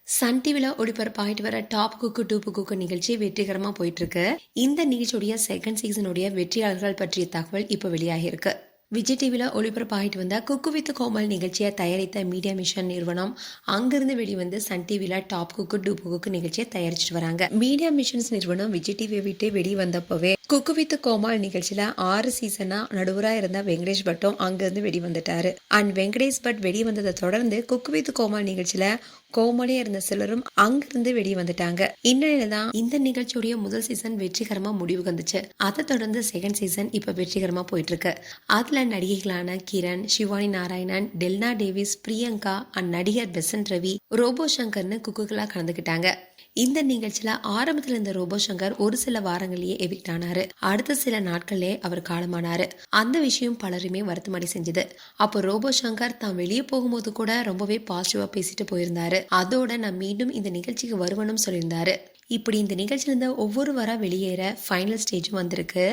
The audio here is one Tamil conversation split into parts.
சன் டிவில ஒளிபரப்பாயிட்டு வர டாப் குக்கு டூப்பு குக்கு நிகழ்ச்சி வெற்றிகரமா போயிட்டு இருக்கு. இந்த நிகழ்ச்சியுடைய செகண்ட் சீசனுடைய வெற்றியாளர்கள் பற்றிய தகவல் இப்ப வெளியாகிருக்கு. விஜய் டிவில ஒளிபரப்பாயிட்டு வந்த குக்கு வித் கோமல் நிகழ்ச்சியை தயாரித்த மீடியா மிஷன் நிறுவனம் அங்கிருந்து வெளிவந்து சன் டிவில டாப் குக்கு டூப்பு குக்கு நிகழ்ச்சியை தயாரிச்சுட்டு வராங்க. மீடியா மிஷன்ஸ் நிறுவனம் விஜய் டிவியை விட்டு வெளி வந்தப்பவே குக்கு வித் கோமால் நிகழ்ச்சியில 6 சீசனா நடுவரா இருந்த வெங்கடேஷ் பட்டும் அங்கிருந்து வெளி வந்துட்டாரு. அண்ட் வெங்கடேஷ் பட் வெளி வந்ததை தொடர்ந்து குக்கு வித் கோமால் நிகழ்ச்சியில கோமாளியா இருந்த சிலரும் அங்கிருந்து வெளியே வந்துட்டாங்க. இந்நிலையில்தான் இந்த நிகழ்ச்சியுடைய முதல் சீசன் வெற்றிகரமா முடிவு வந்துச்சு. அதை தொடர்ந்து செகண்ட் சீசன் இப்ப வெற்றிகரமா போயிட்டு இருக்கு. அதுல நடிகைகளான கிரண், சிவானி நாராயணன், டெல்னா டேவிஸ், பிரியங்கா அண்ட் நடிகர் பெசன்ட் ரவி, ரோபோ சங்கர்னு குக்குகளா கலந்துக்கிட்டாங்க. இந்த நிகழ்ச்சியில ஆரம்பத்துல இருந்த ரோபோ சங்கர் ஒரு சில வாரங்களிலேயே எவிக்ட் ஆனாரு. அடுத்த சில நாட்கள்லயே அவர் காலமானாரு. அந்த விஷயம் பலருமே வருத்தமடை செஞ்சது. அப்போ ரோபோ சங்கர் தான் வெளியே போகும்போது கூட ரொம்பவே பாசிட்டிவா பேசிட்டு போயிருந்தாரு. அதோட நான் மீண்டும் இந்த நிகழ்ச்சிக்கு வருவனும் சொல்லியிருந்தாரு. இப்படி இந்த நிகழ்ச்சியில இருந்த ஒவ்வொரு வாரா வெளியேற ஃபைனல் ஸ்டேஜும் வந்திருக்கு.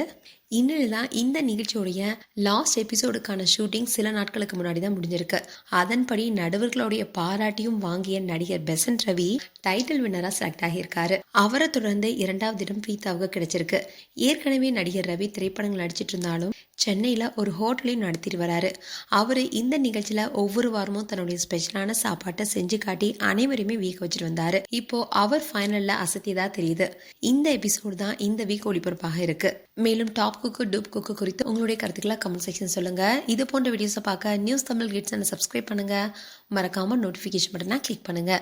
இன்னும் இந்த நிகழ்ச்சியோடைய லாஸ்ட் எபிசோடுக்கான ஷூட்டிங் சில நாட்களுக்கு முன்னாடி தான் முடிஞ்சிருக்கு. அதன்படி நடுவர்களுடைய பாராட்டியும் வாங்கிய நடிகர் பெசன்ட் ரவி டைட்டில் வின்னரா செலக்ட் ஆகியிருக்காரு. அவரை தொடர்ந்து 2வது இடம் பிரீதாவுக்கு கிடைச்சிருக்கு. ஏற்கனவே நடிகர் ரவி திரைப்படங்கள் நடிச்சிட்டு இருந்தாலும் சென்னையில ஒரு ஹோட்டலையும் நடத்திட்டு வராரு. அவரு இந்த நிகழ்ச்சியில ஒவ்வொரு வாரமும் தன்னுடைய ஸ்பெஷலான சாப்பாட்டை செஞ்சு காட்டி அனைவருமே வீக்க வச்சுட்டு வந்தாரு. இப்போ அவர் ஃபைனல்ல அசத்தியதா தெரியுது. இந்த எபிசோடு தான் இந்த வீக் ஒளிபரப்பாக இருக்கு. மேலும் டாப் குக்கு டூப் குக்கு குறித்து உங்களுடைய கருத்துக்களை கமெண்ட் செக்ஷன் சொல்லுங்க. இது போன்ற வீடியோஸை பார்க்க நியூஸ் தமிழ் கிட்ஸ் சப்ஸ்கிரைப் பண்ணுங்க. மறக்காம நோட்டிபிகேஷன் பட்டனை கிளிக் பண்ணுங்க.